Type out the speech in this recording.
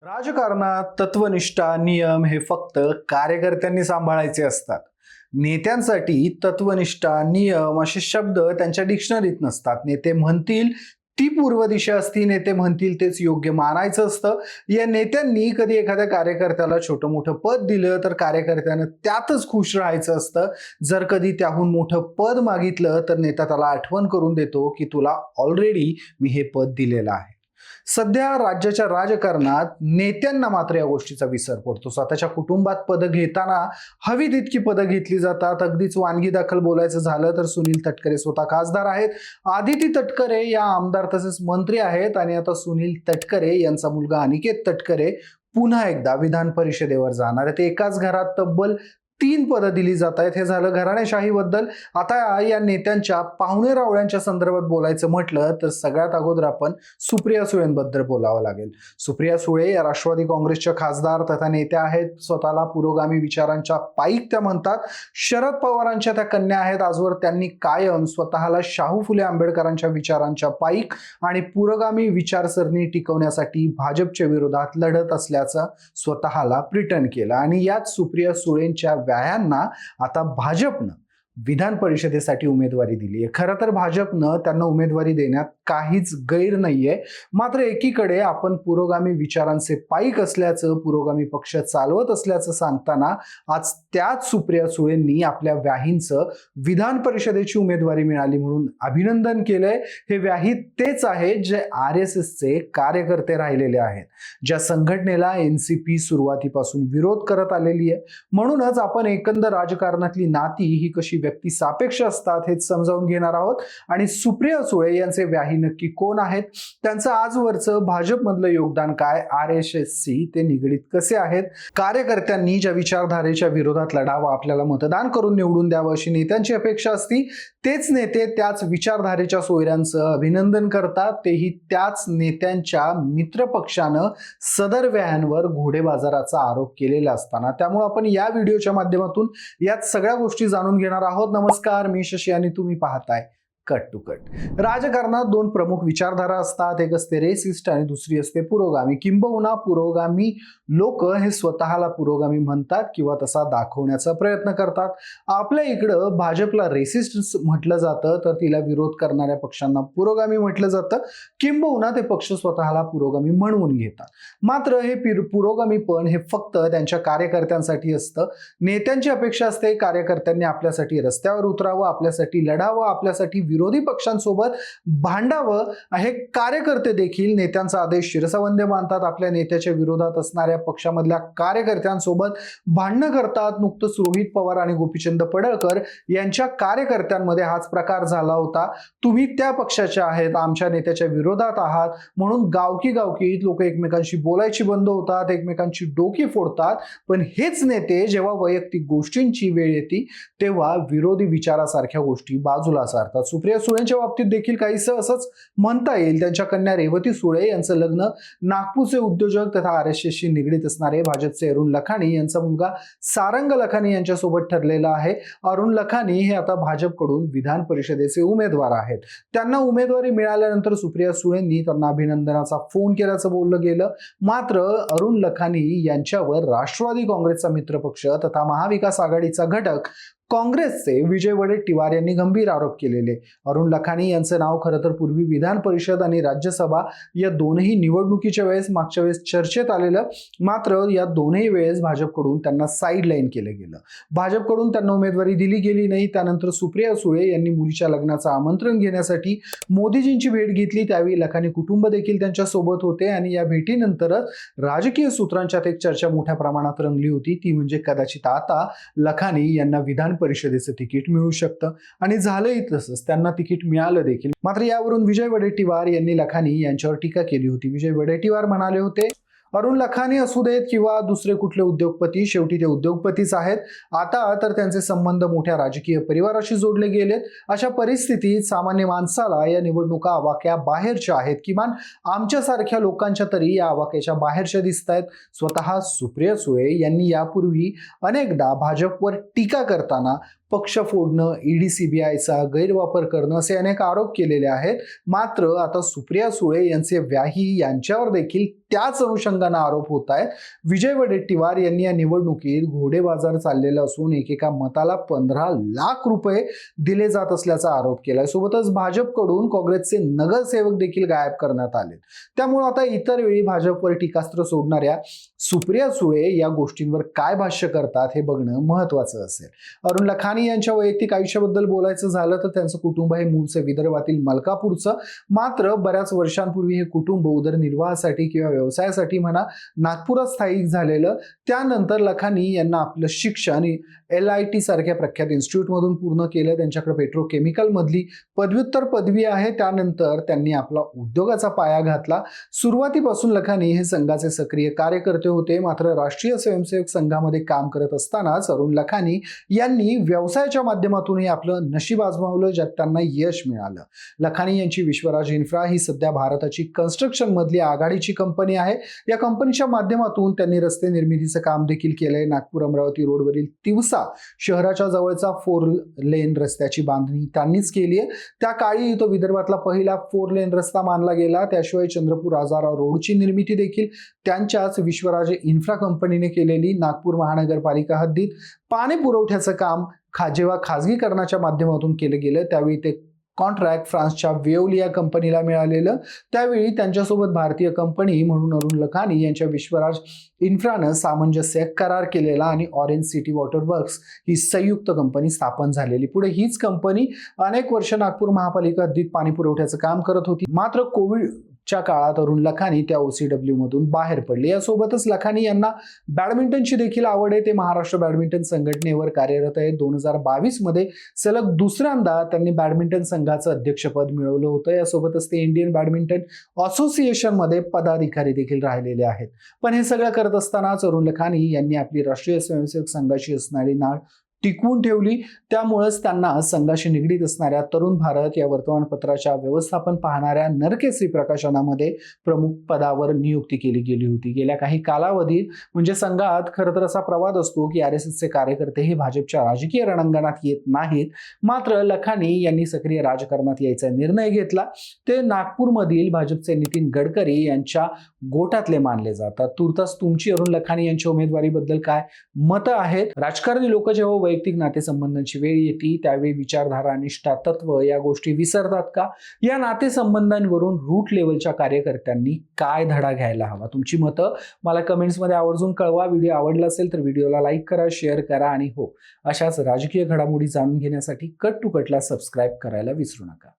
राजकारणात तत्वनिष्ठा नियम हे फक्त कार्यकर्त्यांनी सांभाळायचे असतात. नेत्यांसाठी तत्वनिष्ठा नियम असे शब्द त्यांच्या डिक्शनरीत नसतात. नेते म्हणतील ती पूर्व दिशा असती, नेते म्हणतील तेच योग्य मानायचं असतं. या नेत्यांनी कधी एखाद्या कार्यकर्त्याला छोटं मोठं पद दिलं तर कार्यकर्त्यानं त्यातच खुश राहायचं असतं. जर कधी त्याहून मोठं पद मागितलं तर नेता त्याला आठवण करून देतो की तुला ऑलरेडी मी हे पद दिलेलं आहे. सध्या राज्याच्या राजकारणात नेत्यांना मात्र या गोष्टीचा विसर पडतो. स्वतःच्या कुटुंबात पदं घेताना हवी तितकी पदं घेतली जातात. अगदीच वानगी दाखल बोलायचं झालं तर सुनील तटकरे स्वतः खासदार आहेत, आदिती तटकरे या आमदार तसेच मंत्री आहेत आणि आता सुनील तटकरे यांचा मुलगा अनिकेत तटकरे पुन्हा एकदा विधान परिषदेवर जाणार आहे. ते एकाच घरात तब्बल 3 पदं दिली जात आहेत. हे झालं घराणेशाहीबद्दल. आता या नेत्यांच्या पाहुणे रावळ्यांच्या संदर्भात बोलायचं म्हटलं तर सगळ्यात अगोदर आपण सुप्रिया सुळेंबद्दल बोलावं लागेल. सुप्रिया सुळे या राष्ट्रवादी काँग्रेसच्या खासदार तथा नेत्या आहेत. स्वतःला पुरोगामी विचारांच्या पाईक त्या म्हणतात. शरद पवारांच्या त्या कन्या आहेत. आजवर त्यांनी कायम स्वतःला शाहू फुले आंबेडकरांच्या विचारांच्या पाईक आणि पुरोगामी विचारसरणी टिकवण्यासाठी भाजपच्या विरोधात लढत असल्याचं स्वतःला प्रिटन केलं आणि याच सुप्रिया सुळेंच्या व्यायांना आता भाजपनं विधान परिषदेसाठी उमेदवारी दिली आहे. खरं तर भाजपनं त्यांना उमेदवारी देण्यात काहीच गैर नाहीये. मात्र एकीकडे आपण पुरोगामी विचारांचे पाईक असल्याचं, पुरोगामी पक्ष चालवत असल्याचं सांगताना आज त्याच सुप्रिया सुळेंनी आपल्या व्याहींचं विधान परिषदेची उमेदवारी मिळाली म्हणून अभिनंदन केलंय. हे व्याही तेच आहेत जे RSSचे कार्यकर्ते राहिलेले आहेत, ज्या संघटनेला NCP सुरुवातीपासून विरोध करत आलेली आहे. म्हणूनच आपण एकंदर राजकारणातली नाती ही कशी व्यक्ती सापेक्ष असतात हेच समजावून घेणार आहोत. आणि सुप्रिया सुळे यांचे व्याही नक्की कोण आहेत, त्यांचं आजवरचं भाजपमधलं योगदान काय, RSSशी ते निगडीत कसे आहेत, कार्यकर्त्यांनी ज्या विचारधारेच्या विरोधात लढावं, आपल्याला मतदान करून निवडून द्यावं अशी नेत्यांची अपेक्षा असती, तेच नेते त्याच विचारधारेच्या सोयऱ्यांचं अभिनंदन करतात. तेही त्याच नेत्यांच्या मित्रपक्षानं सदर व्यायांवर घोडे बाजाराचा आरोप केलेला असताना. त्यामुळे आपण या व्हिडिओच्या माध्यमातून यात सगळ्या गोष्टी जाणून घेणार आहोत. नमस्कार, मी शशी आणि तुम्ही पाहताय कट टू कट. राजकारणात 2 प्रमुख विचारधारा असतात. एक असते रेसिस्ट आणि दुसरी असते पुरोगामी. किंबहुना पुरोगामी लोक हे स्वतःला पुरोगामी म्हणतात किंवा तसा दाखवण्याचा प्रयत्न करतात. आपल्या इकडं भाजपला रेसिस्ट म्हटलं जातं तर तिला विरोध करणाऱ्या पक्षांना पुरोगामी म्हटलं जातं. किंबहुना ते पक्ष स्वतःला पुरोगामी म्हणवून घेतात. मात्र हे पुरोगामीपण हे फक्त त्यांच्या कार्यकर्त्यांसाठी असतं. नेत्यांची अपेक्षा असते कार्यकर्त्यांनी आपल्यासाठी रस्त्यावर उतरावं, आपल्यासाठी लढावं, आपल्यासाठी विरोधी पक्षांसोबत भांडावं. हे कार्यकर्ते देखील नेत्यांचा आदेश शिरसावंदे मानतात. आपल्या नेत्याच्या विरोधात असणाऱ्या पक्षामधल्या कार्यकर्त्यांसोबत भांडणं करतात. नुकतंच रोहित पवार आणि गोपीचंद पडळकर यांच्या कार्यकर्त्यांमध्ये हाच प्रकार झाला होता. तुम्ही त्या पक्षाचे आहेत, आमच्या नेत्याच्या विरोधात आहात म्हणून गावकी लोक एकमेकांशी बोलायची बंद होतात, एकमेकांची डोकी फोडतात. पण हेच नेते जेव्हा वैयक्तिक गोष्टींची वेळ येते तेव्हा विरोधी विचारासारख्या गोष्टी बाजूला सारतात. सुप्रिया सुळेंच्या बाबतीत देखील काहीसं असंच म्हणता येईल. त्यांच्या कन्या रेवती सुळे यांचं लग्न नागपूरचे उद्योजक तथा RSSशी निगडीत असणारे भाजपचे अरुण लखानी यांचा मुलगा सारंग लखानी यांच्यासोबत ठरलेला आहे. अरुण लखानी हे आता भाजपकडून विधान परिषदेचे उमेदवार आहेत. त्यांना उमेदवारी मिळाल्यानंतर सुप्रिया सुळेंनी त्यांना अभिनंदनाचा फोन केल्याचं बोललं गेलं. मात्र अरुण लखानी यांच्यावर राष्ट्रवादी काँग्रेसचा मित्रपक्ष तथा महाविकास आघाडीचा घटक काँग्रेसचे विजय वडेट्टीवार यांनी गंभीर आरोप केलेले. अरुण लखानी यांचं नाव खरं तर पूर्वी विधान परिषद आणि राज्यसभा या दोनही निवडणुकीच्या वेळेस मागच्या वेळेस चर्चेत आलेलं. मात्र या दोनही वेळेस भाजपकडून त्यांना साईडलाईन केलं गेलं. भाजपकडून त्यांना उमेदवारी दिली गेली नाही. त्यानंतर सुप्रिया सुळे यांनी मुलीच्या लग्नाचं आमंत्रण घेण्यासाठी मोदीजींची भेट घेतली. त्यावेळी लखानी कुटुंब देखील त्यांच्या सोबत होते आणि या भेटीनंतरच राजकीय सूत्रांच्यात एक चर्चा मोठ्या प्रमाणात रंगली होती. ती म्हणजे कदाचित आता लखानी यांना विधान परिषदेचं तिकीट मिळू शकतं आणि झालंही तसंच, त्यांना तिकीट मिळालं देखील. मात्र यावरून विजय वडेट्टीवार यांनी लखानी यांच्यावर टीका केली होती. विजय वडेट्टीवार म्हणाले होते, अरुण लखानी असू देत किंवा दुसरे कुठले उद्योगपती, शेवटी ते उद्योगपतीच आहेत. आता तर त्यांचे संबंध मोठ्या राजकीय परिवाराशी जोडले गेलेत. अशा परिस्थितीत सामान्य माणसाला या निवडणुका आवाक्या बाहेरच्या आहेत. किमान आमच्यासारख्या लोकांच्या तरी या आवाक्याच्या बाहेरच्या दिसत आहेत. स्वतः सुप्रिया सुळे यांनी यापूर्वी अनेकदा भाजपवर टीका करताना पक्ष फोडणं, ईडी सीबीआयचा गैरवापर करणं असे अनेक आरोप केलेले आहेत. मात्र आता सुप्रिया सुळे यांचे व्याही यांच्यावर देखील त्याच अनुषंगाने आरोप होत आहेत. विजय वडेट्टीवार यांनी या निवडणुकीत घोडेबाजार चाललेला असून एकेका मताला 15 लाख रुपये दिले जात असल्याचा आरोप केलाय. सोबतच भाजपकडून काँग्रेसचे नगरसेवक देखील गायब करण्यात आले. त्यामुळे आता इतर वेळी भाजपवर टीकास्त्र सोडणाऱ्या सुप्रिया सुळे या गोष्टींवर काय भाष्य करतात हे बघणं महत्वाचं असेल. अरुण लखानी यांच्या वैयक्तिक आयुष्याबद्दल बोलायचं झालं तर त्यांचं कुटुंब हे मूळचे विदर्भातील मलकापूरचं. मात्र बऱ्याच वर्षांपूर्वी हे कुटुंब उदरनिर्वाहासाठी किंवा व्यवसायासाठी म्हणा नागपुरात स्थायिक झालेलं. त्यानंतर लखानी यांना आपलं शिक्षण LIT सारख्या प्रख्यात इन्स्टिट्यूटमधून पूर्ण केलं. त्यांच्याकडे पेट्रोकेमिकल मधली पदव्युत्तर पदवी आहे. त्यानंतर त्यांनी आपला उद्योगाचा पाया घातला. सुरुवातीपासून लखानी हे संघाचे सक्रिय कार्यकर्ते होते. मात्र राष्ट्रीय स्वयंसेवक संघामध्ये काम करत असतानाच अरुण लखानी यांनी व्यवसायाच्या माध्यमातूनही आपलं नशीब आजमावलं, ज्यात त्यांना यश मिळालं. लखानी यांची विश्वराज इन्फ्रा ही सध्या भारताची कन्स्ट्रक्शन मधली आघाडीची कंपनी आहे. या कंपनीच्या माध्यमातून त्यांनी रस्ते निर्मितीचं काम देखील केलंय. नागपूर अमरावती रोडवरील तिवसा शहराच्या जवळचा 4 लेन रस्त्याची बांधणी त्यांनीच केली आहे. त्या काळी तो विदर्भातला पहिला 4 लेन रस्ता मानला गेला. त्याशिवाय चंद्रपूर आजारा रोडची निर्मिती देखील त्यांच्याच विश्वराज इन्फ्रा कंपनीने केलेली. नागपूर महानगरपालिका हद्दीत पाणी पुरवठ्याचं काम जेव्हा खाजगीकरणाच्या माध्यमातून केलं गेलं त्यावेळी ते कॉन्ट्रॅक्ट फ्रान्सच्या वेओलिया कंपनीला मिळालेलं. त्यावेळी त्यांच्यासोबत भारतीय कंपनी म्हणून अरुण लखानी यांच्या विश्वराज इन्फ्रानं सामंजस्य करार केलेला आणि ऑरेंज सिटी वॉटर वर्क्स ही संयुक्त कंपनी स्थापन झालेली. पुढे हीच कंपनी अनेक वर्ष नागपूर महापालिका हद्दीत पाणी पुरवठ्याचं काम करत होती. मात्र कोविडच्या काळात अरुण लखानी त्या OCW मधून बाहेर पडले. यासोबतच लखानी यांना बॅडमिंटनची देखील आवड आहे. ते महाराष्ट्र बॅडमिंटन संघटनेवर कार्यरत आहेत. 2022 मध्ये सलग दुसऱ्यांदा त्यांनी बॅडमिंटन संघाचं अध्यक्षपद मिळवलं होतं. यासोबतच ते इंडियन बॅडमिंटन असोसिएशन मध्ये पदाधिकारी देखील राहिलेले आहेत. पण हे सगळं करत असतानाच अरुण लखानी यांनी आपली राष्ट्रीय स्वयंसेवक संघाशी असणारी नाळ टिकवून ठेवली. त्यामुळेच त्यांना संघाशी निगडीत असणाऱ्या तरुण भारत या वर्तमानपत्राच्या व्यवस्थापन पाहणाऱ्या नरकेसरी प्रकाशनामध्ये प्रमुख पदावर नियुक्ती केली गेली होती. गेल्या काही कालावधीत म्हणजे संघात खरं तर असा प्रवाद असतो की RSSचे कार्यकर्ते हे भाजपच्या राजकीय रणांगणात येत नाहीत. मात्र लखानी यांनी सक्रिय राजकारणात यायचा निर्णय घेतला. ते नागपूरमधील भाजपचे नितीन गडकरी यांच्या गोटातले मानले जातात. तुर्तास तुमची अरुण लखानी यांच्या उमेदवारीबद्दल काय मतं आहेत? राजकारणी लोक जेव्हा वैयक्तिक नातेसंबंधांची वेळ येते त्यावेळी विचारधारा, निष्ठा, तत्व या गोष्टी विसरतात का? या नातेसंबंधांवरून रूट लेवलच्या कार्यकर्त्यांनी काय धडा घ्यायला हवा? तुमची मतं मला कमेंट्समध्ये आवर्जून कळवा. व्हिडिओ आवडला असेल तर व्हिडिओला लाईक करा, शेअर करा आणि हो, अशाच राजकीय घडामोडी जाणून घेण्यासाठी कट टू कटला सबस्क्राईब करायला विसरू नका.